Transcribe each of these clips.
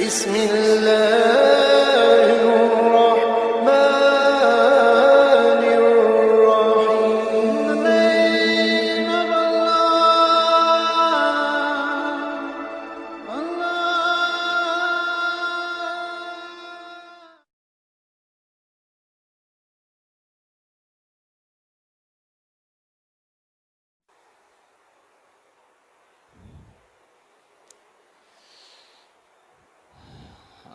بسم الله الرحمن الرحيم. name of Allah.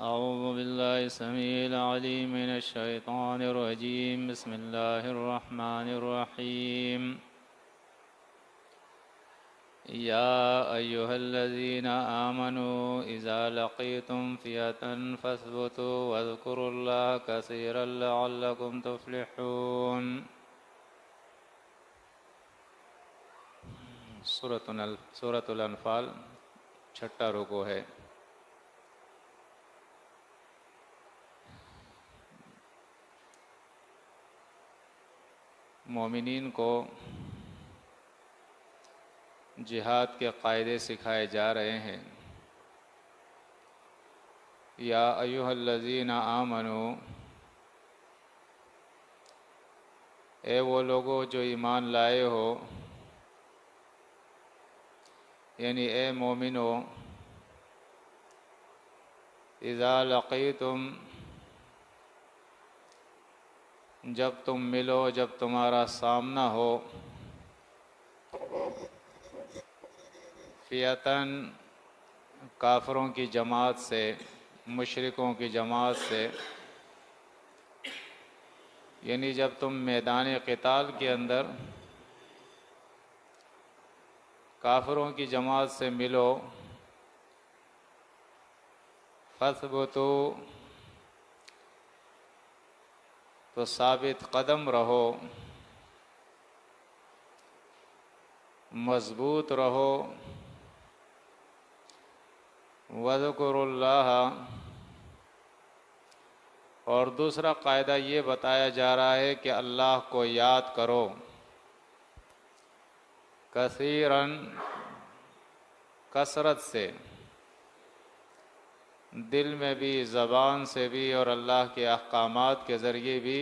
أعوذ بالله السميع العليم من الشيطان الرجيم. بسم الله الرحمن الرحيم. يا أيها الذين آمنوا إذا لقيتم فئة فاثبتوا واذكروا الله كثيرا لعلكم تفلحون. سورۃ الانفال چھٹا رکوع ہے. مومنین کو جہاد کے قاعدے سکھائے جا رہے ہیں. یا ایھا الذین آمنو، اے وہ لوگو جو ایمان لائے ہو، یعنی اے مومنو، اذا لقیتم، جب تم ملو، جب تمہارا سامنا ہو، فئتاً، کافروں کی جماعت سے، مشرکوں کی جماعت سے، یعنی جب تم میدان قتال کے اندر کافروں کی جماعت سے ملو، فاثبتوا، تو ثابت قدم رہو، مضبوط رہو، وَاذْكُرُوا اللَّهَ، اور دوسرا قاعدہ یہ بتایا جا رہا ہے کہ اللہ کو یاد کرو، کثیراً، کثرت سے، دل میں بھی، زبان سے بھی، اور اللہ کے احکامات کے ذریعے بھی،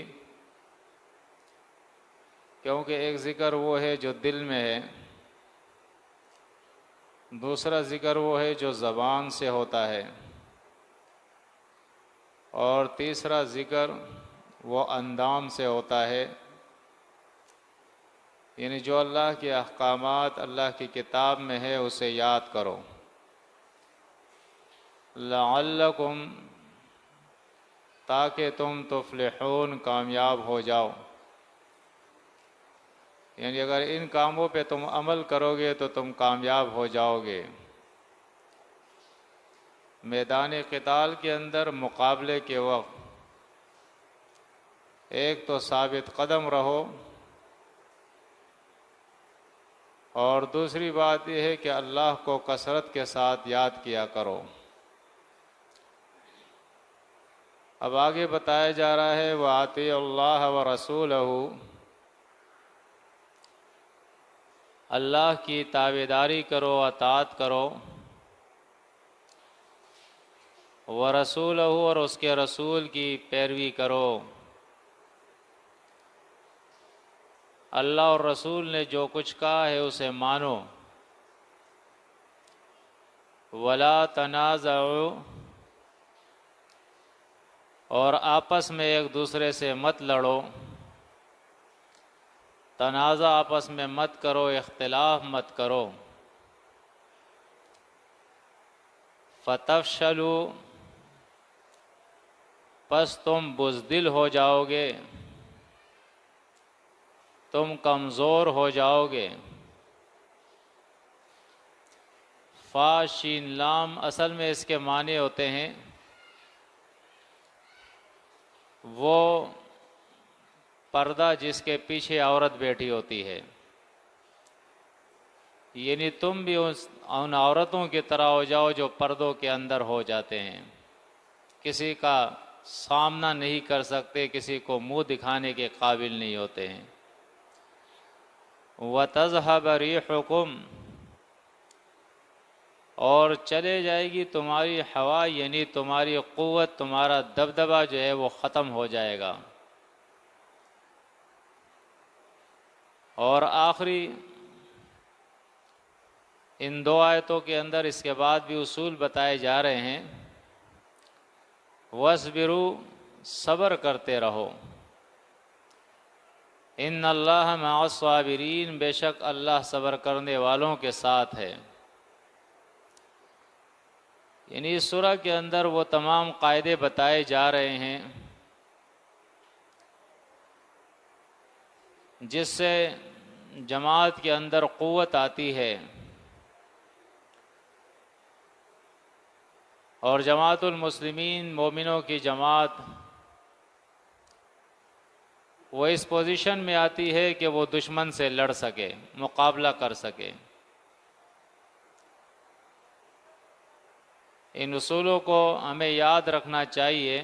کیونکہ ایک ذکر وہ ہے جو دل میں ہے، دوسرا ذکر وہ ہے جو زبان سے ہوتا ہے، اور تیسرا ذکر وہ اندام سے ہوتا ہے، یعنی جو اللہ کے احکامات اللہ کی کتاب میں ہے اسے یاد کرو. لعلکم، تاکہ تم تفلحون، کامیاب ہو جاؤ. یعنی اگر ان کاموں پہ تم عمل کرو گے تو تم کامیاب ہو جاؤ گے. میدان قتال کے اندر مقابلے کے وقت ایک تو ثابت قدم رہو، اور دوسری بات یہ ہے کہ اللہ کو کثرت کے ساتھ یاد کیا کرو. اب آگے بتایا جا رہا ہے وَأَطِیعُوا اللَّهَ وَرَسُولَهُ، اللہ کی تابعداری کرو، اطاعت کرو، وَرَسُولَهُ، اور اس کے رسول کی پیروی کرو. اللہ اور رسول نے جو کچھ کہا ہے اسے مانو. وَلَا تَنَازَعُوا، اور آپس میں ایک دوسرے سے مت لڑو. تنازع آپس میں مت کرو، اختلاف مت کرو. فَتَفْشَلُوا، پس تم بزدل ہو جاؤ گے، تم کمزور ہو جاؤ گے. فا شین لام اصل میں اس کے معنی ہوتے ہیں وہ پردہ جس کے پیچھے عورت بیٹھی ہوتی ہے، یعنی تم بھی ان عورتوں کی طرح ہو جاؤ جو پردوں کے اندر ہو جاتے ہیں، کسی کا سامنا نہیں کر سکتے، کسی کو منہ دکھانے کے قابل نہیں ہوتے ہیں. وَتَذْهَبَ رِيحُكُمْ، اور چلے جائے گی تمہاری ہوا، یعنی تمہاری قوت، تمہارا دبدبا جو ہے وہ ختم ہو جائے گا۔ اور آخری ان دو آیتوں کے اندر اس کے بعد بھی اصول بتائے جا رہے ہیں۔ وَاصْبِرُوا، صبر کرتے رہو، ان اللہ مع الصابرین، بے شک اللہ صبر کرنے والوں کے ساتھ ہے۔ یعنی اس سورہ کے اندر وہ تمام قاعدے بتائے جا رہے ہیں جس سے جماعت کے اندر قوت آتی ہے، اور جماعت المسلمین، مومنوں کی جماعت، وہ اس پوزیشن میں آتی ہے کہ وہ دشمن سے لڑ سکے، مقابلہ کر سکے۔ ان اصولوں کو ہمیں یاد رکھنا چاہیے۔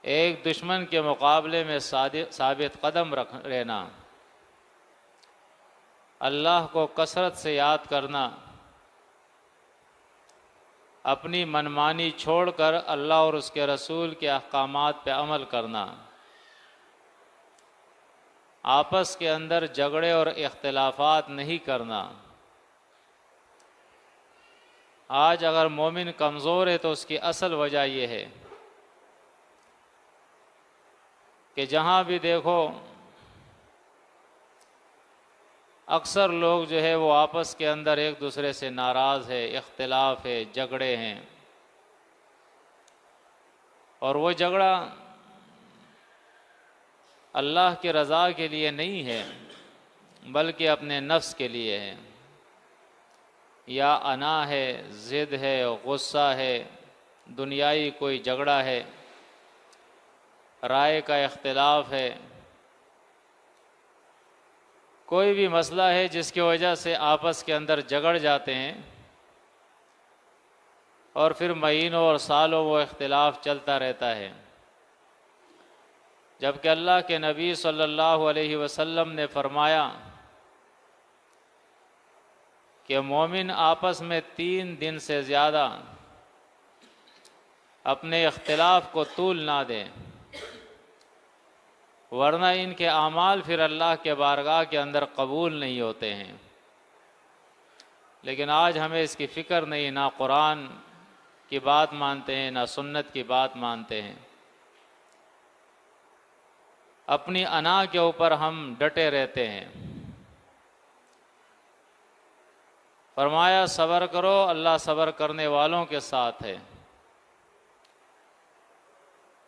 ایک دشمن کے مقابلے میں ثابت قدم رہنا، اللہ کو کثرت سے یاد کرنا، اپنی منمانی چھوڑ کر اللہ اور اس کے رسول کے احکامات پہ عمل کرنا، آپس کے اندر جھگڑے اور اختلافات نہیں کرنا۔ آج اگر مومن کمزور ہے تو اس کی اصل وجہ یہ ہے کہ جہاں بھی دیکھو اکثر لوگ جو ہے وہ آپس کے اندر ایک دوسرے سے ناراض ہے، اختلاف ہے، جھگڑے ہیں، اور وہ جھگڑا اللہ کی رضا کے لیے نہیں ہے بلکہ اپنے نفس کے لیے ہے، یا انا ہے، ضد ہے، غصہ ہے، دنیائی کوئی جھگڑا ہے، رائے کا اختلاف ہے، کوئی بھی مسئلہ ہے جس کی وجہ سے آپس کے اندر جھگڑ جاتے ہیں، اور پھر مہینوں اور سالوں وہ اختلاف چلتا رہتا ہے، جبکہ اللہ کے نبی صلی اللہ علیہ وسلم نے فرمایا کہ مومن آپس میں 3 دن سے زیادہ اپنے اختلاف کو طول نہ دیں، ورنہ ان کے اعمال پھر اللہ کے بارگاہ کے اندر قبول نہیں ہوتے ہیں۔ لیکن آج ہمیں اس کی فکر نہیں، نہ قرآن کی بات مانتے ہیں، نہ سنت کی بات مانتے ہیں، اپنی انا کے اوپر ہم ڈٹے رہتے ہیں۔ فرمایا صبر کرو، اللہ صبر کرنے والوں کے ساتھ ہے۔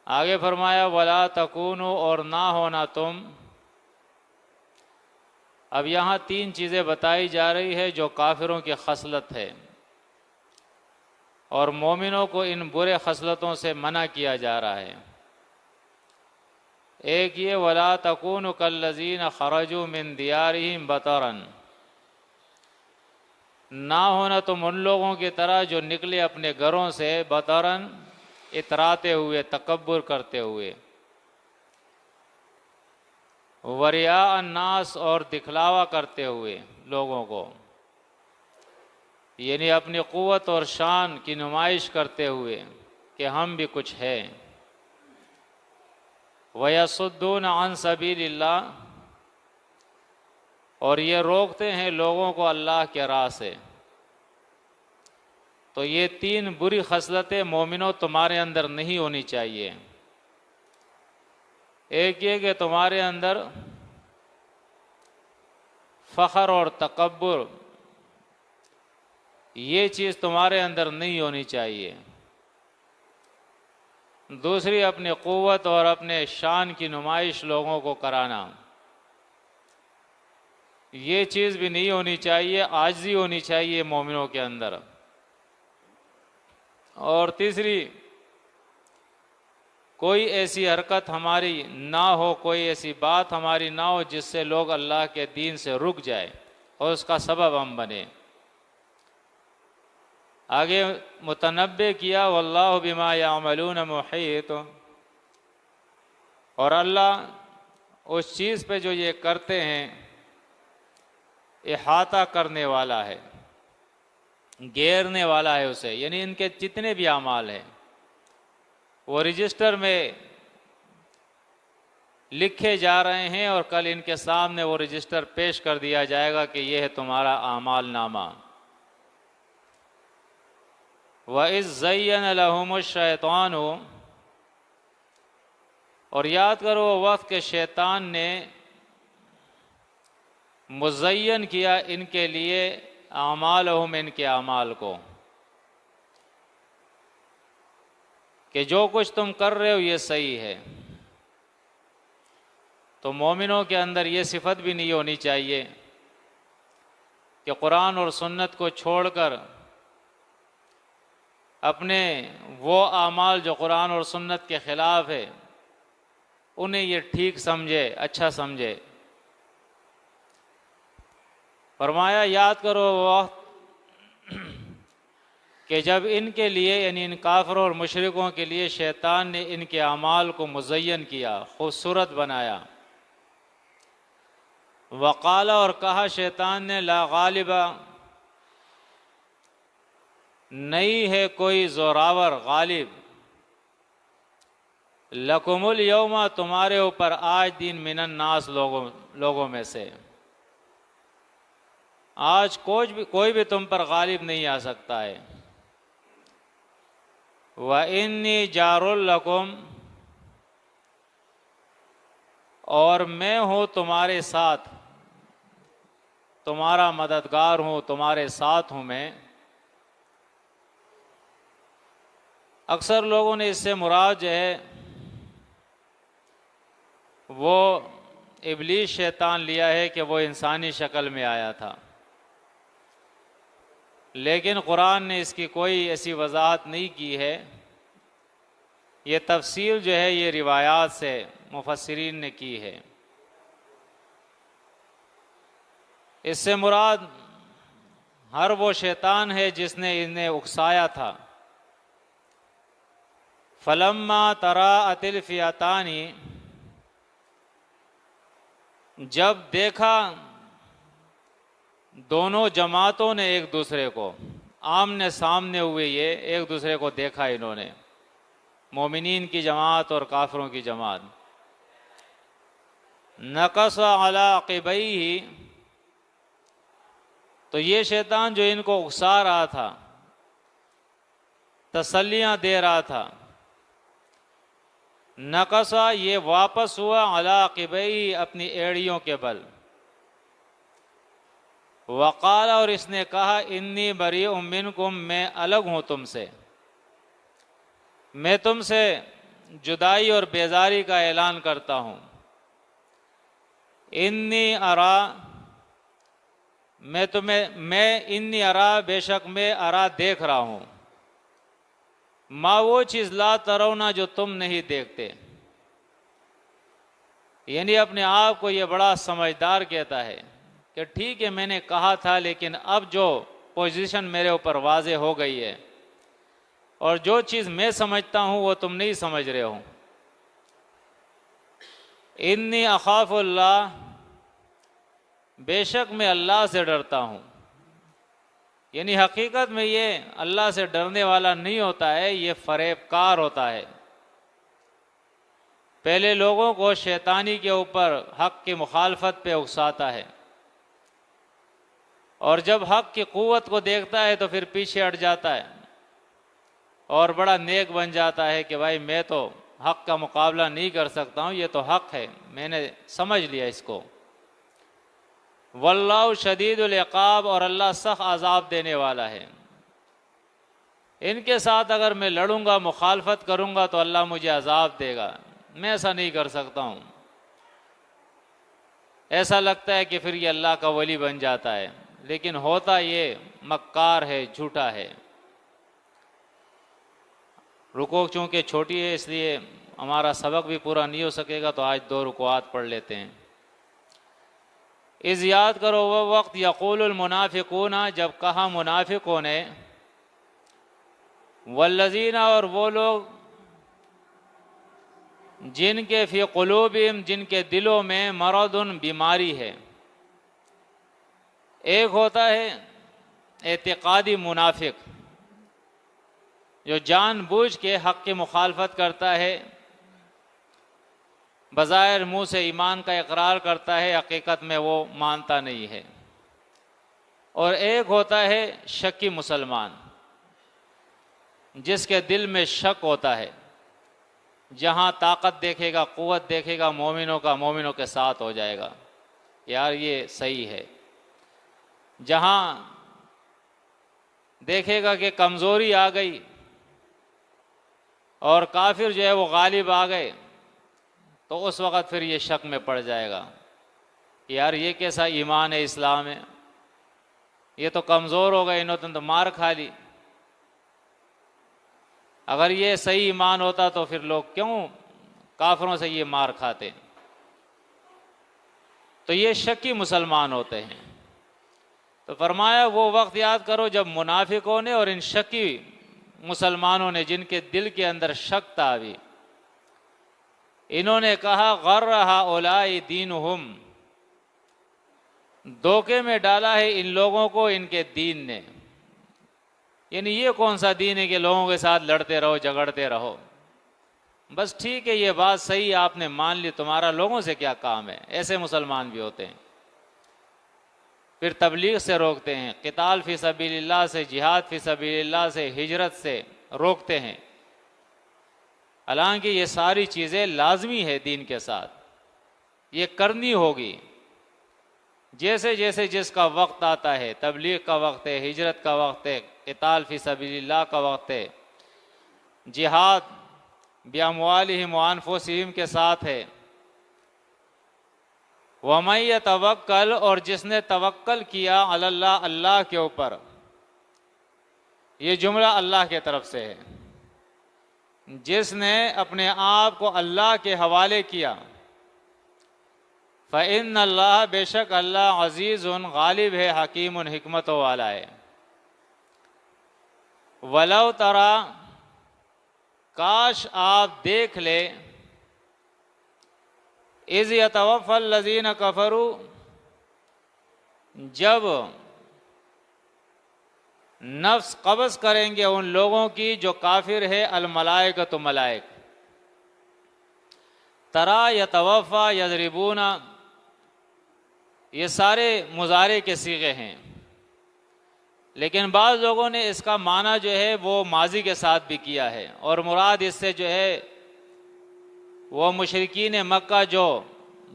آگے فرمایا وَلَا تَكُونُوا، اور نہ ہونا تم۔ اب یہاں 3 چیزیں بتائی جا رہی ہے جو کافروں کی خصلت ہے، اور مومنوں کو ان برے خصلتوں سے منع کیا جا رہا ہے۔ ایک یہ وَلَا تَكُونُوا كَالَّذِينَ خَرَجُوا مِن دِيَارِهِمْ بَطَرًا، نہ ہونا تم ان لوگوں کی طرح جو نکلے اپنے گھروں سے بطراً، اتراتے ہوئے، تکبر کرتے ہوئے، وریاء الناس، اور دکھلاوا کرتے ہوئے لوگوں کو، یعنی اپنی قوت اور شان کی نمائش کرتے ہوئے کہ ہم بھی کچھ ہیں۔ وَيَصُدُّونَ عَن سَبِيلِ اللَّهِ، اور یہ روکتے ہیں لوگوں کو اللہ کے راہ سے۔ تو یہ 3 بری خصلتیں مومنوں تمہارے اندر نہیں ہونی چاہیے۔ ایک یہ کہ تمہارے اندر فخر اور تکبر، یہ چیز تمہارے اندر نہیں ہونی چاہیے۔ دوسری اپنی قوت اور اپنے شان کی نمائش لوگوں کو کرانا، یہ چیز بھی نہیں ہونی چاہیے، عاجزی ہونی چاہیے مومنوں کے اندر۔ اور تیسری، کوئی ایسی حرکت ہماری نہ ہو، کوئی ایسی بات ہماری نہ ہو جس سے لوگ اللہ کے دین سے رک جائے اور اس کا سبب ہم بنے۔ آگے متنبع کیا واللہ بما یعملون محیط، اور اللہ اس چیز پہ جو یہ کرتے ہیں احاطہ کرنے والا ہے، گھیرنے والا ہے اسے، یعنی ان کے جتنے بھی اعمال ہیں وہ رجسٹر میں لکھے جا رہے ہیں، اور کل ان کے سامنے وہ رجسٹر پیش کر دیا جائے گا کہ یہ ہے تمہارا اعمال نامہ۔ وَإِذْ زَيَّنَ لَهُمُ الشَّيْطَانُ، اور یاد کرو وہ وقت کہ شیطان نے مزین کیا ان کے لیے اعمالہم، ان کے اعمال کو، کہ جو کچھ تم کر رہے ہو یہ صحیح ہے۔ تو مومنوں کے اندر یہ صفت بھی نہیں ہونی چاہیے کہ قرآن اور سنت کو چھوڑ کر اپنے وہ اعمال جو قرآن اور سنت کے خلاف ہے انہیں یہ ٹھیک سمجھے، اچھا سمجھے۔ فرمایا یاد کرو وہ وقت کہ جب ان کے لیے، یعنی ان کافروں اور مشرکوں کے لیے شیطان نے ان کے اعمال کو مزین کیا، خوبصورت بنایا۔ وقال، اور کہا شیطان نے، لا غالب، نہیں ہے کوئی زوراور غالب، لکم الیوم، تمہارے اوپر آج دن، من الناس، لوگوں میں سے آج کوئی بھی تم پر غالب نہیں آ سکتا ہے۔ وَإِنِّي جَارٌ لَكُمْ، اور میں ہوں تمہارے ساتھ، تمہارا مددگار ہوں، تمہارے ساتھ ہوں میں۔ اکثر لوگوں نے اس سے مراد جو ہے وہ ابلیس شیطان لیا ہے کہ وہ انسانی شکل میں آیا تھا، لیکن قرآن نے اس کی کوئی ایسی وضاحت نہیں کی ہے۔ یہ تفسیر جو ہے یہ روایات سے مفسرین نے کی ہے۔ اس سے مراد ہر وہ شیطان ہے جس نے انہیں اکسایا تھا۔ فلما تراءت الفئتان، جب دیکھا دونوں جماعتوں نے ایک دوسرے کو، آمنے سامنے ہوئے، یہ ایک دوسرے کو دیکھا انہوں نے، مومنین کی جماعت اور کافروں کی جماعت۔ نکص علی عقبیہ، تو یہ شیطان جو ان کو اکسا رہا تھا، تسلیاں دے رہا تھا، نکصا، یہ واپس ہوا، علی عقبیہ، اپنی ایڑیوں کے بل۔ وقال، اور اس نے کہا، انی بریء منکم، میں الگ ہوں تم سے، میں تم سے جدائی اور بیزاری کا اعلان کرتا ہوں۔ انی ارا، انی ارا، بے شک میں ارا، دیکھ رہا ہوں، ما، وہ چیز، لا ترونا، جو تم نہیں دیکھتے۔ یعنی اپنے آپ کو یہ بڑا سمجھدار کہتا ہے کہ ٹھیک ہے میں نے کہا تھا، لیکن اب جو پوزیشن میرے اوپر واضح ہو گئی ہے، اور جو چیز میں سمجھتا ہوں وہ تم نہیں سمجھ رہے ہو۔ انی اخاف اللہ، بے شک میں اللہ سے ڈرتا ہوں۔ یعنی حقیقت میں یہ اللہ سے ڈرنے والا نہیں ہوتا ہے، یہ فریب کار ہوتا ہے۔ پہلے لوگوں کو شیطانی کے اوپر حق کی مخالفت پہ اکساتا ہے، اور جب حق کی قوت کو دیکھتا ہے تو پھر پیچھے ہٹ جاتا ہے اور بڑا نیک بن جاتا ہے کہ بھائی میں تو حق کا مقابلہ نہیں کر سکتا ہوں، یہ تو حق ہے، میں نے سمجھ لیا اس کو۔ واللہ شدید العقاب، اور اللہ سخت عذاب دینے والا ہے۔ ان کے ساتھ اگر میں لڑوں گا، مخالفت کروں گا تو اللہ مجھے عذاب دے گا، میں ایسا نہیں کر سکتا ہوں۔ ایسا لگتا ہے کہ پھر یہ اللہ کا ولی بن جاتا ہے، لیکن ہوتا یہ مکار ہے، جھوٹا ہے۔ رکوع چونکہ چھوٹی ہے اس لیے ہمارا سبق بھی پورا نہیں ہو سکے گا، تو آج 2 رکوعات پڑھ لیتے ہیں۔ اذ، یاد کرو وہ وقت، یقول المنافقون، جب کہا منافقوں نے، والذین، اور وہ لوگ، جن کے فی قلوبہم، جن کے دلوں میں، مرض، بیماری ہے، ایک ہوتا ہے اعتقادی منافق جو جان بوجھ کے حق کی مخالفت کرتا ہے، بظاہر منہ سے ایمان کا اقرار کرتا ہے، حقیقت میں وہ مانتا نہیں ہے۔ اور ایک ہوتا ہے شکی مسلمان، جس کے دل میں شک ہوتا ہے، جہاں طاقت دیکھے گا، قوت دیکھے گا مومنوں کے ساتھ ہو جائے گا، یار یہ صحیح ہے۔ جہاں دیکھے گا کہ کمزوری آ گئی اور کافر جو ہے وہ غالب آ گئے، تو اس وقت پھر یہ شک میں پڑ جائے گا، یار یہ کیسا ایمان ہے، اسلام ہے، یہ تو کمزور ہو گئے، انہوں نے تو مار کھا لی۔ اگر یہ صحیح ایمان ہوتا تو پھر لوگ کیوں کافروں سے یہ مار کھاتے؟ تو یہ شکی مسلمان ہوتے ہیں۔ تو فرمایا وہ وقت یاد کرو جب منافقوں نے اور ان شکی مسلمانوں نے، جن کے دل کے اندر شک تھا ابھی، انہوں نے کہا غر ہؤلاء دینہم، دھوکے میں ڈالا ہے ان لوگوں کو ان کے دین نے۔ یعنی یہ کون سا دین ہے کہ لوگوں کے ساتھ لڑتے رہو، جھگڑتے رہو؟ بس ٹھیک ہے، یہ بات صحیح آپ نے مان لی، تمہارا لوگوں سے کیا کام ہے؟ ایسے مسلمان بھی ہوتے ہیں۔ پھر تبلیغ سے روکتے ہیں، قتال فی سبیل اللہ سے، جہاد فی سبیل اللہ سے، ہجرت سے روکتے ہیں، حالانکہ یہ ساری چیزیں لازمی ہے دین کے ساتھ، یہ کرنی ہوگی۔ جیسے جیسے جس کا وقت آتا ہے، تبلیغ کا وقت ہے، ہجرت کا وقت ہے، قتال فی سبیل اللہ کا وقت ہے، جہاد باموالہم وانفسہم کے ساتھ ہے، وَمَن يَتَوَکَّل، اور جس نے توکل کیا علی اللہ، اللہ کے اوپر، یہ جملہ اللہ کے طرف سے ہے، جس نے اپنے آپ کو اللہ کے حوالے کیا، فَإِنَّ اللَّهَ، بے شک اللہ، عزیز غالب ہے، حکیم حکمت والا ہے۔ وَلَوْ تَرَى، کاش آپ دیکھ لے، اِذْ يَتَوَفَّى الَّذِينَ كَفَرُوا، جب نفس قبض کریں گے ان لوگوں کی جو کافر ہے، الملائکۃ، ملائک، ترا یتوفا یضربون، یہ سارے مضارع کے صیغے ہیں، لیکن بعض لوگوں نے اس کا معنی جو ہے وہ ماضی کے ساتھ بھی کیا ہے، اور مراد اس سے جو ہے وہ مشرکین مکہ جو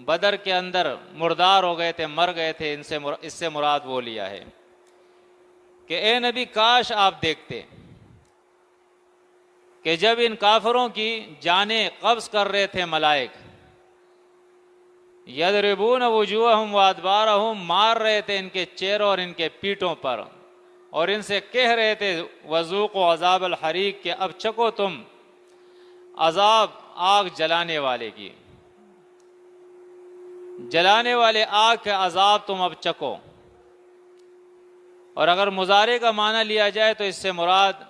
بدر کے اندر مردار ہو گئے تھے، مر گئے تھے، اس سے مراد وہ لیا ہے کہ اے نبی کاش آپ دیکھتے کہ جب ان کافروں کی جانیں قبض کر رہے تھے ملائک، یضربون وجوہہم وادبارہم، مار رہے تھے ان کے چہروں اور ان کے پیٹھوں پر، اور ان سے کہہ رہے تھے وذوقوا عذاب الحریق، کہ اب چکو تم عذاب آگ جلانے والے کی، جلانے والے آگ کے عذاب تم اب چکو۔ اور اگر مضارع کا معنی لیا جائے تو اس سے مراد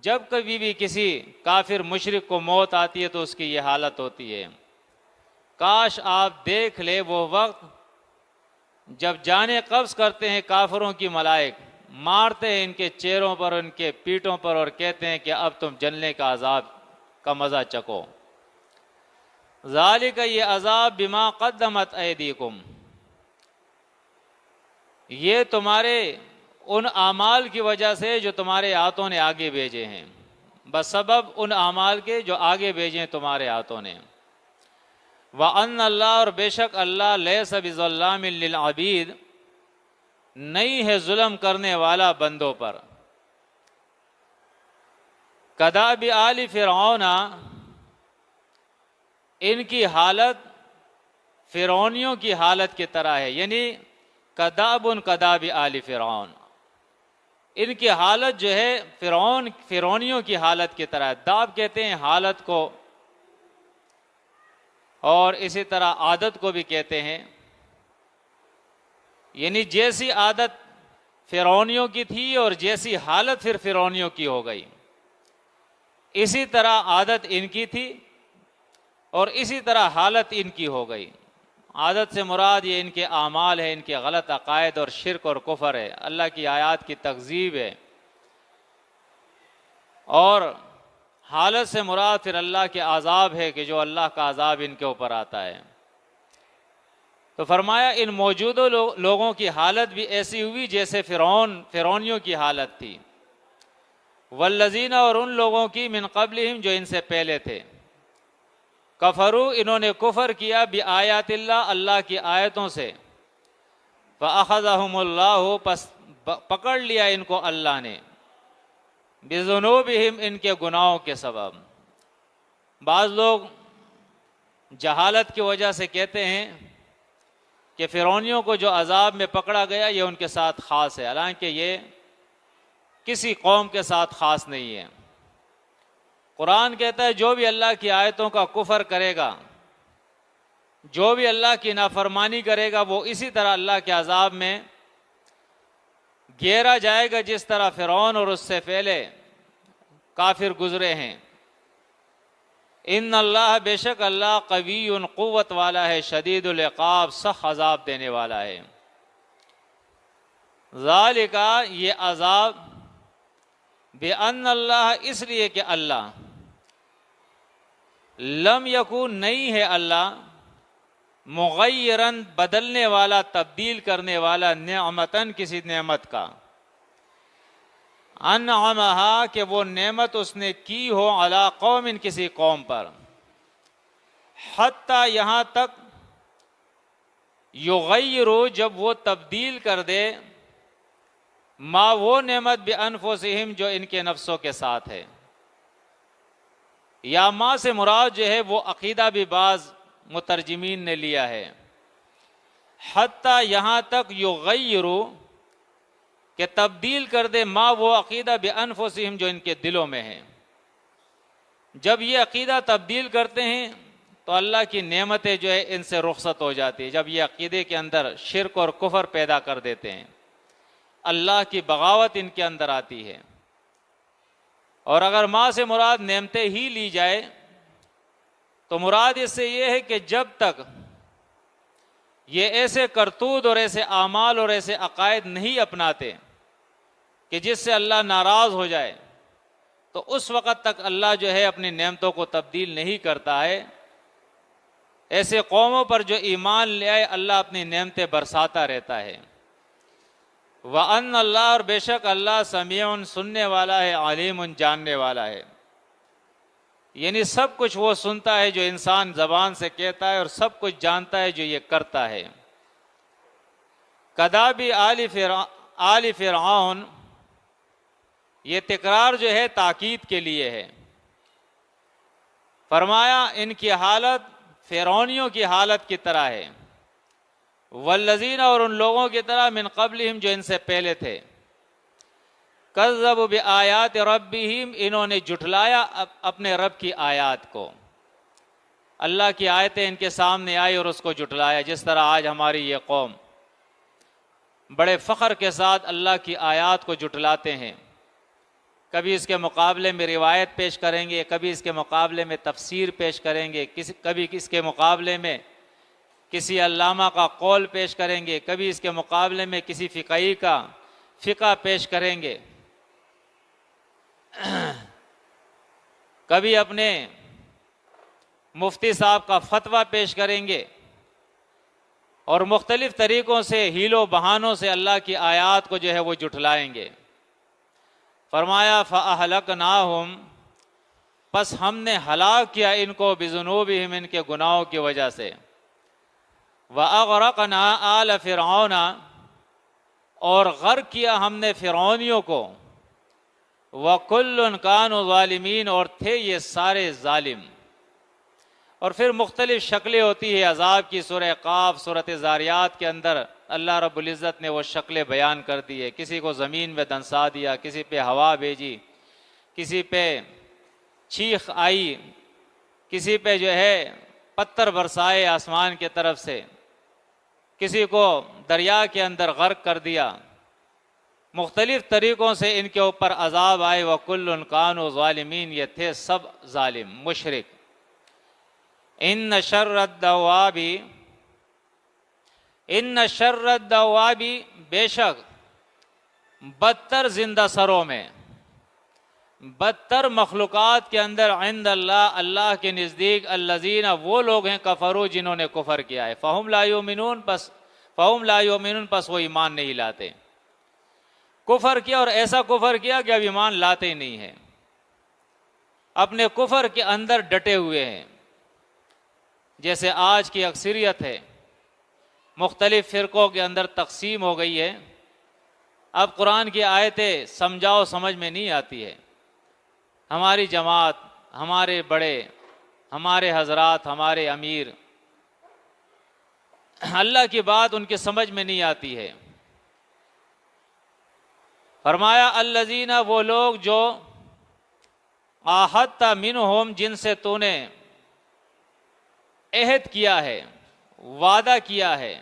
جب کبھی بھی کسی کافر مشرک کو موت آتی ہے تو اس کی یہ حالت ہوتی ہے، کاش آپ دیکھ لے وہ وقت جب جانیں قبض کرتے ہیں کافروں کی ملائک، مارتے ہیں ان کے چہروں پر، ان کے پیٹھوں پر، اور کہتے ہیں کہ اب تم جلنے کا عذاب کا مزہ چکو۔ ذالک، یہ عذاب، بما قدمت ایدیکم، یہ تمہارے ان اعمال کی وجہ سے جو تمہارے ہاتھوں نے آگے بھیجے ہیں، بسبب ان اعمال کے جو آگے بھیجے ہیں تمہارے ہاتھوں نے۔ وَأَنَّ اللَّهَ، اور بے شک اللہ، لَيْسَ بِظَلَّامٍ لِّلْعَبِيدِ، نہیں ہے ظلم کرنے والا بندوں پر۔ کداب آل فرعون، ان کی حالت فرعونیوں کی حالت کی طرح ہے، یعنی کداب کداب آل فرعون، ان کی حالت جو ہے فرعونیوں کی حالت کی طرح ہے۔ داب کہتے ہیں حالت کو، اور اسی طرح عادت کو بھی کہتے ہیں، یعنی جیسی عادت فرعونیوں کی تھی اور جیسی حالت پھر فرعونیوں کی ہو گئی، اسی طرح عادت ان کی تھی اور اسی طرح حالت ان کی ہو گئی۔ عادت سے مراد یہ ان کے اعمال ہے، ان کے غلط عقائد اور شرک اور کفر ہے، اللہ کی آیات کی تکذیب ہے۔ اور حالت سے مراد پھر اللہ کے عذاب ہے کہ جو اللہ کا عذاب ان کے اوپر آتا ہے۔ تو فرمایا ان موجودہ لوگوں کی حالت بھی ایسی ہوئی جیسے فرعونیوں کی حالت تھی، والذین، اور ان لوگوں کی، من قبلہم، جو ان سے پہلے تھے، کفروا، انہوں نے کفر کیا، بآیات اللہ، اللہ کی آیتوں سے، فأخذہم اللہ، پس پکڑ لیا ان کو اللہ نے، بذنوبہم، ان کے گناہوں کے سبب۔ بعض لوگ جہالت کی وجہ سے کہتے ہیں کہ فرعونیوں کو جو عذاب میں پکڑا گیا یہ ان کے ساتھ خاص ہے، حالانکہ یہ کسی قوم کے ساتھ خاص نہیں ہے۔ قرآن کہتا ہے جو بھی اللہ کی آیتوں کا کفر کرے گا، جو بھی اللہ کی نافرمانی کرے گا، وہ اسی طرح اللہ کے عذاب میں گھیرا جائے گا جس طرح فرعون اور اس سے پہلے کافر گزرے ہیں۔ ان اللہ، بے شک اللہ، قوی، قوت والا ہے، شدید العقاب، سخت عذاب دینے والا ہے۔ ذالک، یہ عذاب، بأن اللہ، اس لیے کہ اللہ، لم یکن، نہیں ہے اللہ، مغیرن، بدلنے والا، تبدیل کرنے والا، نعمتن، کسی نعمت کا، انعمہا، کہ وہ نعمت اس نے کی ہو، علی قوم، کسی قوم پر، حتی، یہاں تک، یغیرو، جب وہ تبدیل کر دے، ما، وہ نعمت، بانفسہم، جو ان کے نفسوں کے ساتھ ہے۔ یا ما سے مراد جو ہے وہ عقیدہ بھی بعض مترجمین نے لیا ہے، حتی، یہاں تک، یغیرو، کہ تبدیل کر دے، ما، وہ عقیدہ، بانفسہم، جو ان کے دلوں میں ہے۔ جب یہ عقیدہ تبدیل کرتے ہیں تو اللہ کی نعمتیں جو ہے ان سے رخصت ہو جاتی ہے۔ جب یہ عقیدے کے اندر شرک اور کفر پیدا کر دیتے ہیں، اللہ کی بغاوت ان کے اندر آتی ہے۔ اور اگر ماں سے مراد نعمتیں ہی لی جائے تو مراد اس سے یہ ہے کہ جب تک یہ ایسے کرتوت اور ایسے اعمال اور ایسے عقائد نہیں اپناتے کہ جس سے اللہ ناراض ہو جائے، تو اس وقت تک اللہ جو ہے اپنی نعمتوں کو تبدیل نہیں کرتا ہے۔ ایسے قوموں پر جو ایمان لے آئے، اللہ اپنی نعمتیں برساتا رہتا ہے۔ وَأَنَّ، اللہ، اور بے شک اللہ، سمیع، سننے والا ہے، علیم، جاننے والا ہے۔ یعنی سب کچھ وہ سنتا ہے جو انسان زبان سے کہتا ہے، اور سب کچھ جانتا ہے جو یہ کرتا ہے۔ کدابی آل فرعون، یہ تکرار جو ہے تاکید کے لیے ہے۔ فرمایا ان کی حالت فرعونیوں کی حالت کی طرح ہے، والذین، اور ان لوگوں کی طرح، من قبلہم، جو ان سے پہلے تھے، کذبوا بآیات ربہم، انہوں نے جھٹلایا اپنے رب کی آیات کو۔ اللہ کی آیتیں ان کے سامنے آئی اور اس کو جھٹلایا، جس طرح آج ہماری یہ قوم بڑے فخر کے ساتھ اللہ کی آیات کو جھٹلاتے ہیں۔ کبھی اس کے مقابلے میں روایت پیش کریں گے، کبھی اس کے مقابلے میں تفسیر پیش کریں گے، کبھی اس کے مقابلے میں کسی علامہ کا قول پیش کریں گے، کبھی اس کے مقابلے میں کسی فقیہ کا فقہ پیش کریں گے، کبھی اپنے مفتی صاحب کا فتویٰ پیش کریں گے، اور مختلف طریقوں سے، ہیل و بہانوں سے اللہ کی آیات کو جو ہے وہ جھٹلائیں گے۔ فرمایا فَأَهْلَكْنَاهُمْ، پس ہم نے ہلاک کیا ان کو، بذنوبہم، ان کے گناہوں کی وجہ سے، وَأَغْرَقْنَا آلَ فِرْعَوْنَ، اور غرق کیا ہم نے فرعونیوں کو، وَكُلٌّ كَانُوا ظَالِمِينَ، اور تھے یہ سارے ظالم۔ اور پھر مختلف شکلیں ہوتی ہے عذاب کی۔ سورہ قاف، سورۃ زاریات کے اندر اللہ رب العزت نے وہ شکلیں بیان کر دی ہے۔ کسی کو زمین میں دنسا دیا، کسی پہ ہوا بھیجی، کسی پہ چیخ آئی، کسی پہ جو ہے پتھر برسائے آسمان کی طرف سے، کسی کو دریا کے اندر غرق کر دیا۔ مختلف طریقوں سے ان کے اوپر عذاب آئے۔ وَكُلٌّ كَانُوا ظَالِمِينَ، یہ تھے سب ظالم، مشرک۔ ان شر الدواب، ان شر الدواب، بے شک بدتر زندہ سروں میں، بدتر مخلوقات کے اندر، عند اللہ، اللہ کے نزدیک، الذین، وہ لوگ ہیں، کفروا، جنہوں نے کفر کیا ہے، فہم لا یؤمنون، پس وہ ایمان نہیں لاتے۔ کفر کیا، اور ایسا کفر کیا کہ اب ایمان لاتے ہی نہیں ہیں، اپنے کفر کے اندر ڈٹے ہوئے ہیں۔ جیسے آج کی اکثریت ہے، مختلف فرقوں کے اندر تقسیم ہو گئی ہے، اب قرآن کی آیتیں سمجھاؤ سمجھ میں نہیں آتی ہے۔ ہماری جماعت، ہمارے بڑے، ہمارے حضرات، ہمارے امیر، اللہ کی بات ان کی سمجھ میں نہیں آتی ہے۔ فرمایا الذین، وہ لوگ جو عاہدت منہم، جن سے تو نے عہد کیا ہے، وعدہ کیا ہے،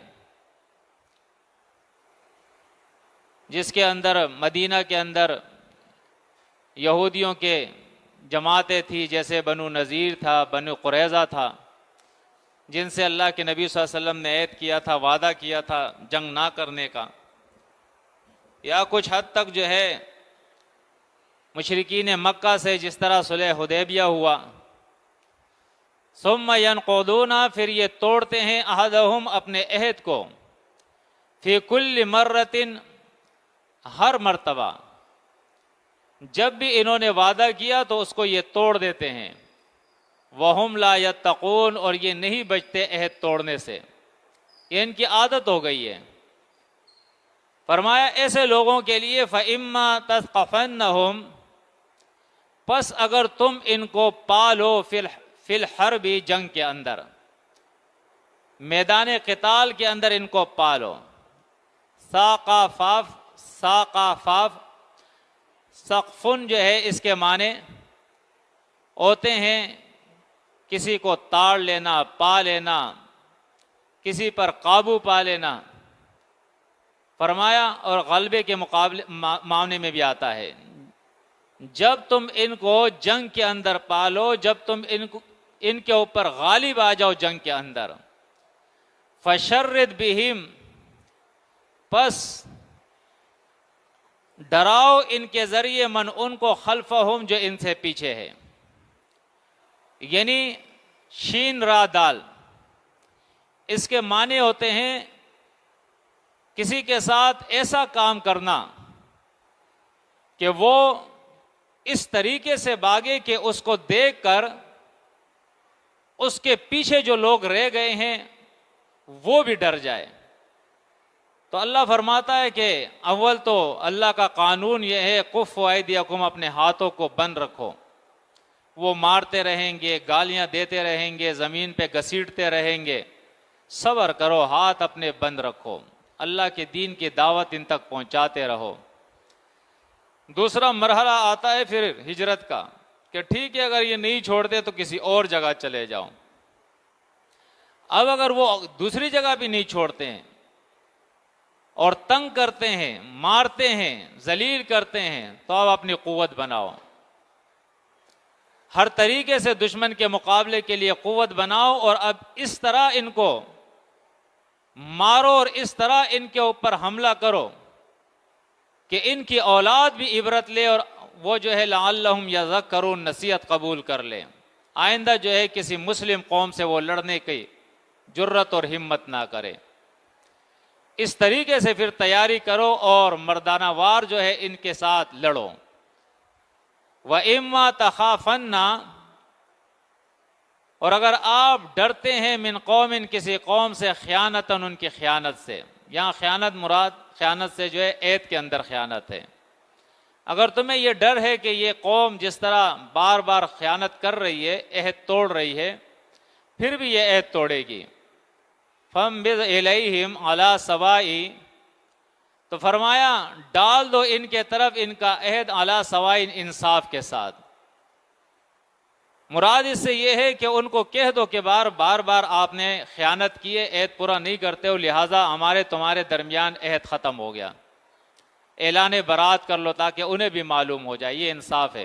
جس کے اندر مدینہ کے اندر یہودیوں کے جماعتیں تھی، جیسے بنو نذیر تھا، بنو قریظہ تھا، جن سے اللہ کے نبی صلی اللہ علیہ وسلم نے عہد کیا تھا، وعدہ کیا تھا جنگ نہ کرنے کا، یا کچھ حد تک جو ہے مشرکین مکہ سے جس طرح صلح حدیبیہ ہوا، ثم ینقضون، پھر یہ توڑتے ہیں، عہدہم، اپنے عہد کو، فی کل مرۃ، ہر مرتبہ، جب بھی انہوں نے وعدہ کیا تو اس کو یہ توڑ دیتے ہیں، وہم لا یتقون، اور یہ نہیں بچتے عہد توڑنے سے، یہ ان کی عادت ہو گئی ہے۔ فرمایا ایسے لوگوں کے لیے فَإِمَّا تَثْقَفَنَّهُمْ، پس اگر تم ان کو پالو، فی الحرب، جنگ کے اندر، میدان قتال کے اندر ان کو پالو، ثقافاف، سقفن جو ہے اس کے معنی ہوتے ہیں کسی کو تاڑ لینا، پا لینا، کسی پر قابو پا لینا، فرمایا، اور غلبے کے مقابلے معنی میں بھی آتا ہے، جب تم ان کو جنگ کے اندر پالو، جب تم ان کے اوپر غالب آ جاؤ جنگ کے اندر، فشرد بہم، پس ڈراؤ ان کے ذریعے، من، ان کو، خلفہم، جو ان سے پیچھے ہے، یعنی شین را دال، اس کے معنی ہوتے ہیں کسی کے ساتھ ایسا کام کرنا کہ وہ اس طریقے سے بھاگے کہ اس کو دیکھ کر اس کے پیچھے جو لوگ رہ گئے ہیں وہ بھی ڈر جائے۔ تو اللہ فرماتا ہے کہ اول تو اللہ کا قانون یہ ہے، کفوا ایدیکم، اپنے ہاتھوں کو بند رکھو، وہ مارتے رہیں گے، گالیاں دیتے رہیں گے، زمین پہ گھسیٹتے رہیں گے، صبر کرو، ہاتھ اپنے بند رکھو، اللہ کے دین کی دعوت ان تک پہنچاتے رہو۔ دوسرا مرحلہ آتا ہے پھر ہجرت کا، کہ ٹھیک ہے اگر یہ نہیں چھوڑتے تو کسی اور جگہ چلے جاؤ۔ اب اگر وہ دوسری جگہ بھی نہیں چھوڑتے ہیں اور تنگ کرتے ہیں، مارتے ہیں، ذلیل کرتے ہیں، تو اب اپنی قوت بناؤ، ہر طریقے سے دشمن کے مقابلے کے لیے قوت بناؤ، اور اب اس طرح ان کو مارو اور اس طرح ان کے اوپر حملہ کرو کہ ان کی اولاد بھی عبرت لے، اور وہ جو ہے لعلہم یذکرون، نصیحت قبول کر لیں، آئندہ جو ہے کسی مسلم قوم سے وہ لڑنے کی جرت اور ہمت نہ کرے۔ اس طریقے سے پھر تیاری کرو اور مردانہ وار جو ہے ان کے ساتھ لڑو۔ وَإِمَّا تَخَافَنَّ، اور اگر آپ ڈرتے ہیں، من قوم، کسی قوم سے، خیانتاً، ان کی خیانت سے، یہاں خیانت مراد، خیانت سے جو ہے عہد کے اندر خیانت ہے، اگر تمہیں یہ ڈر ہے کہ یہ قوم جس طرح بار بار خیانت کر رہی ہے، عہد توڑ رہی ہے، پھر بھی یہ عہد توڑے گی، فَانبِذْ إِلَيْهِمْ عَلَى سَوَاءٍ، تو فرمایا ڈال دو ان کے طرف ان کا عہد، علی سوائن، انصاف کے ساتھ۔ مراد اس سے یہ ہے کہ ان کو کہہ دو کہ بار بار آپ نے خیانت کی ہے، عہد پورا نہیں کرتے ہو، لہٰذا ہمارے تمہارے درمیان عہد ختم ہو گیا، اعلان برات کر لو تاکہ انہیں بھی معلوم ہو جائے، یہ انصاف ہے۔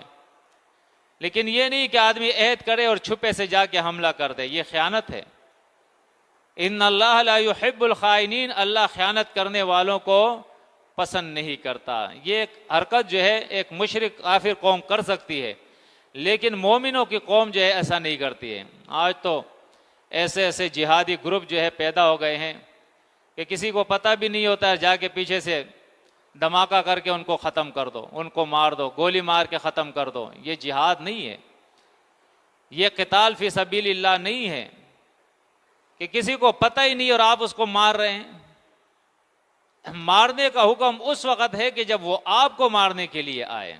لیکن یہ نہیں کہ آدمی عہد کرے اور چھپے سے جا کے حملہ کر دے، یہ خیانت ہے۔ ان اللہ لا يحب الخائنین، اللہ خیانت کرنے والوں کو پسند نہیں کرتا۔ یہ ایک حرکت جو ہے ایک مشرک کافر قوم کر سکتی ہے، لیکن مومنوں کی قوم جو ہے ایسا نہیں کرتی ہے۔ آج تو ایسے ایسے جہادی گروپ جو ہے پیدا ہو گئے ہیں کہ کسی کو پتہ بھی نہیں ہوتا ہے، جا کے پیچھے سے دھماکہ کر کے ان کو ختم کر دو، ان کو مار دو، گولی مار کے ختم کر دو۔ یہ جہاد نہیں ہے، یہ قتال فی سبیل اللہ نہیں ہے کہ کسی کو پتہ ہی نہیں اور آپ اس کو مار رہے ہیں۔ مارنے کا حکم اس وقت ہے کہ جب وہ آپ کو مارنے کے لیے آئے۔